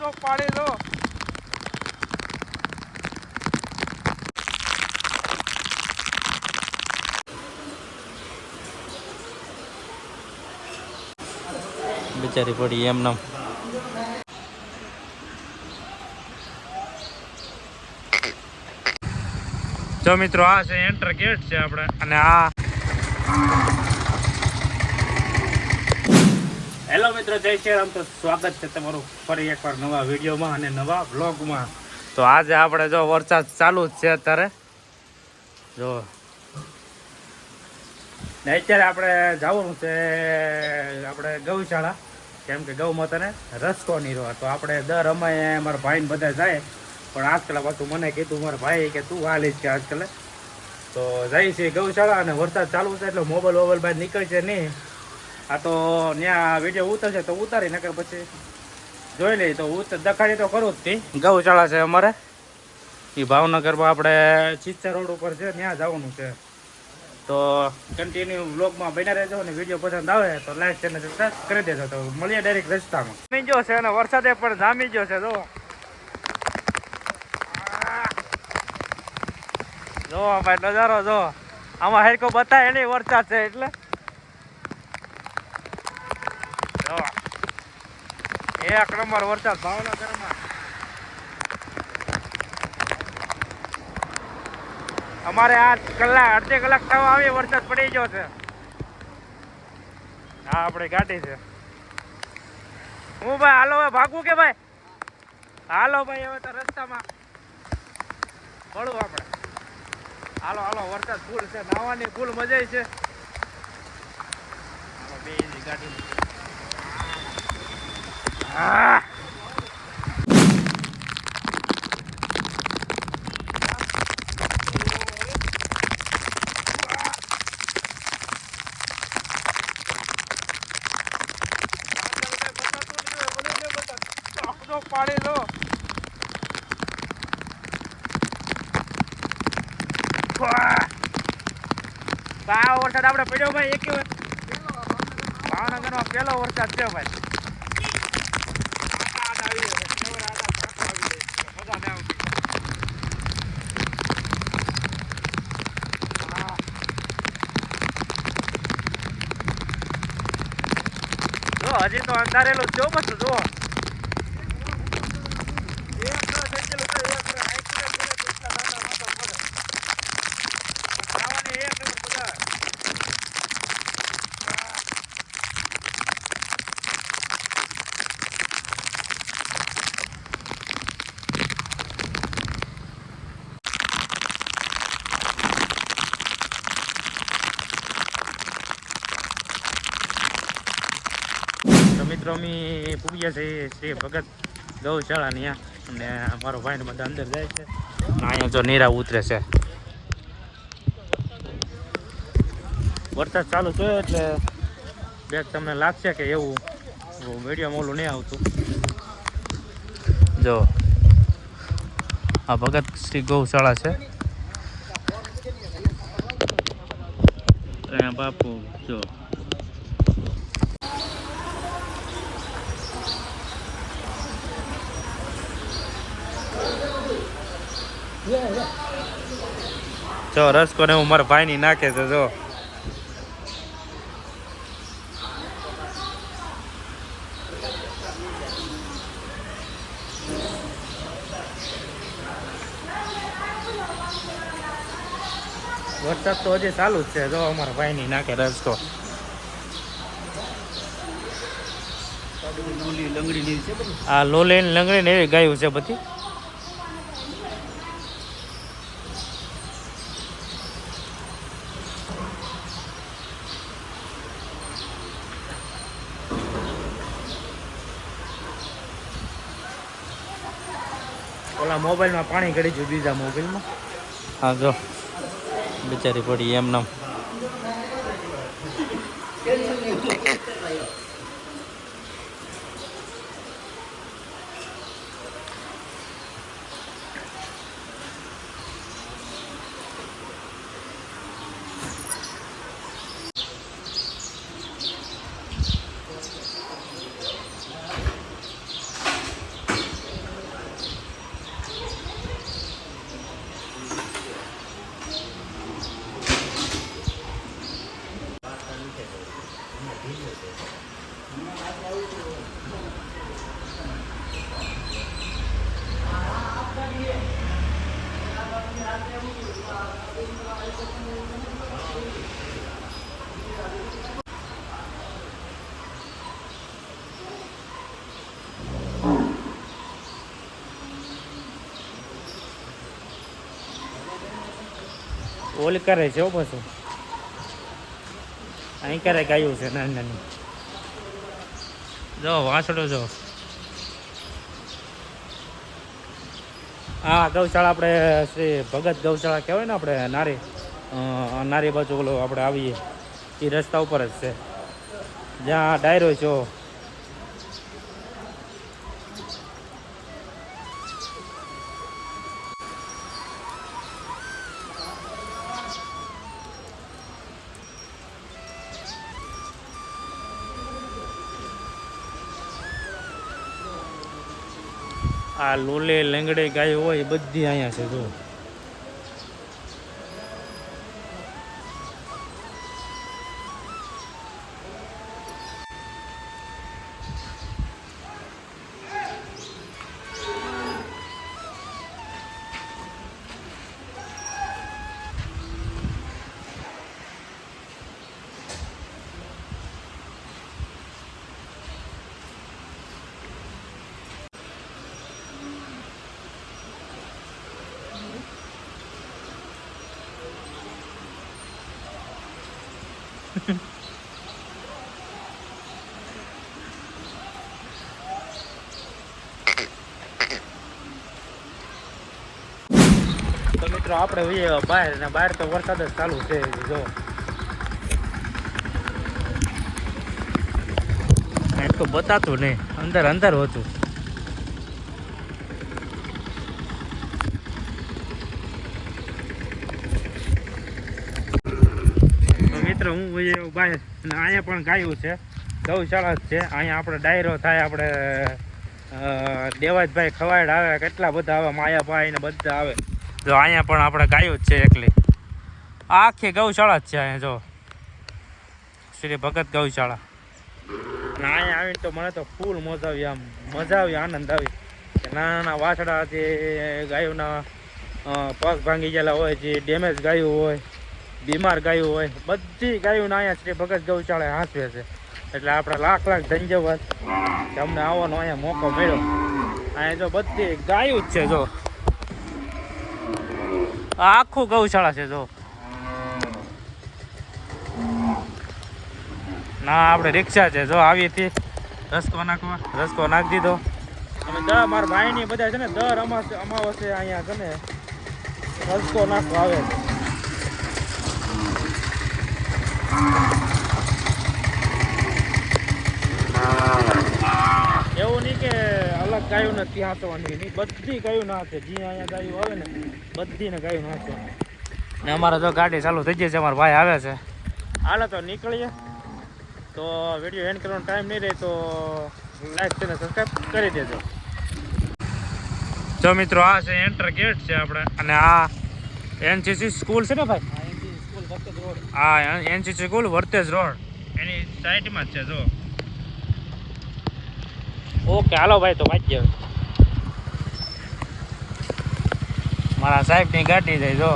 તો પાડી દો. બિચારી પડી એમ નામ. જો મિત્રો આ છે એન્ટર ગેટ છે આપણે અને આ હેલો મિત્રો જય શ્રી રામ. તો સ્વાગત છે તમારું ફરી એકવાર નવા વિડીયોમાં અને નવા વ્લોગમાં. તો આજે આપણે જો વરસાદ ચાલુ જ છે અત્યારે જો ને અત્યારે આપણે જવાનું છે આપણે ગૌશાળા, કેમ કે ગૌ માતાને રસ્તો નહીં રહ્યો. તો આપણે દર અમાય મારા ભાઈને બધા જાય, પણ આજકાલ પાછું મને કીધું મારા ભાઈ કે તું હાલીશ કે આજકાલ. તો જાય છે ગૌશાળા અને વરસાદ ચાલુ છે એટલે મોબાઈલ બહાર નીકળશે નહીં. આ તો ત્યાં વિડીયો ઉતરશે તો ઉતારી નકર પછી જોઈ લઈ. તો દખાડી તો કરું જ તી. ગૌશાળા છે અમારે એ ભાવનગરમાં, આપણે ચિત્તા રોડ ઉપર છે, ત્યાં જવાનું છે. તો કન્ટિન્યુ વ્લોગમાં બન્યા રહેજો અને વિડીયો પસંદ આવે તો લાઈક ચેનલ સબસ્ક્રાઇબ કરી દેજો. તો મળીએ ડાયરેક્ટ રસ્તામાં. જામી ગયો છે અને વરસાદે પણ જામી ગયો છે. જો ભાઈ નજારો જો આમાં હેરકો બતાય એની વરસાદ છે એટલે જો એક નંબર વરસાદ ભાવનગરમાં. અમારે આ અડધી કલાક થવા આવી વરસાદ પડી ગયો છે. હા આપણી ગાડી છે. હું ભાઈ હાલો હવે ભાગવું કે ભાઈ? હાલો ભાઈ હવે તો રસ્તામાં મળું આપણે. હાલો હાલો વરસાદ ફૂલ છે, નાવાની ફૂલ મજા છે. બે ગાડી હા પાડી દો. આ વરસાદ આપણે પડ્યો ભાઈ એક ભાવનગરમાં પહેલો વરસાદ છે ભાઈ. જો હજી તો અંધારેલું જો બધું જો. મિત્રો અમે પૂગ્યા છે શ્રી ભગત ગૌશાળાની અને મારો ભાઈને બધા અંદર જાય છે. અહીંયા જો નીરા ઉતરે છે. વરસાદ ચાલુ થયો એટલે બેગ તમને લાગશે કે એવું મીડિયમ ઓલું નહીં આવતું. જો આ ભગત શ્રી ગૌશાળા છે. અહીંયા બાપુ જો રસકો ને હું મારા ભાઈ ની નાખે છે. જો વરસાદ તો હજી ચાલુ જ છે. જો અમારા ભાઈ ની નાખે રસકો. આ લોલી લંગડી ને એવી ગાયું છે બધી. ઓલા મોબાઈલમાં પાણી ગળી ગયું બીજા મોબાઈલમાં. હા જો બિચારી પડી એમ નામ. ઓલ કરે છે પાછું અહીં કરે ગાયું છે નાની નાની જો વાંસડો જો હા ગૌશાળા આપણે શ્રી ભગત ગૌશાળા કહેવાય ને આપણે નારી બાજુ ઓલો આપણે આવીએ એ રસ્તા ઉપર જ છે જ્યાં ડાયરો છો આ લોલે લેંગડે ગાય હોય બધી અહીંયા છે જો તો મિત્રો આપણે હોઈએ બહાર ને બહાર તો વરસાદ જ ચાલુ છે જો તો બતાતું નહીં અંદર અંદર હોતું તો મિત્રો હું હોઈએ બહાર અને અહીંયા પણ ગાયું છે ગૌશાળા જ છે અહીંયા આપણે ડાયરો થાય આપણે દેવાજભાઈ ખવાડ આવે કેટલા બધા આવે માયાભાઈ ને બધા આવે જો અહીંયા પણ આપણે ગાયું જ છે એકલી આખી ગૌશાળા જ છે અહીંયા જો શ્રી ભગત ગૌશાળા અને અહીંયા આવીને તો મને તો ફૂલ મજા આવી આમ મજા આવી આનંદ આવી નાના નાના વાછડા જે ગાયોના પગ ભાંગી ગયેલા હોય જે ડેમેજ ગાયું હોય બીમાર ગાયું હોય બધી ગાયોના અહીંયા શ્રી ભગત ગૌશાળા હાંસવે છે એટલે આપણે લાખ લાખ ધન્યવાદ કે અમને આવવાનો અહીંયા મોકો મળ્યો અહીંયા જો બધી ગાયું જ છે જો આખું ગૌશાળા છે જો ના આપણે રિક્ષા છે જો આવી હતી રસ્કો નાખી દીધો અમે મારા ભાઈની બધા છે ને દર અમાવસ્યે અહીંયા છે ને રસ્કો નાખવા આવે છે એવું નહીં કે અલગ ગાયું નથી હાંચવાની નહીં બધી ગાયું ના હાંચે જે અહીંયા ગાયું આવે ને બધીને ગાયું ના હાંચે ને અમારે જો ગાડી ચાલુ થઈ જાય છે અમારા ભાઈ આવે છે હાલો તો નીકળીએ તો વિડીયો એન્ડ કરવાનો ટાઈમ નહીં રહે તો લાઈક ચેનલ સબસ્ક્રાઈબ કરી દેજો જો મિત્રો આ છે એન્ટર ગેટ છે આપણે અને આ એનસીસી સ્કૂલ છે ને ભાઈ હા એનસીસી સ્કૂલ વર્તેજ રોડ એની સાઈડમાં જ છે જો ઓકે હાલો ભાઈ તો વાંચી મારા સાહેબની ગાડી જાય જો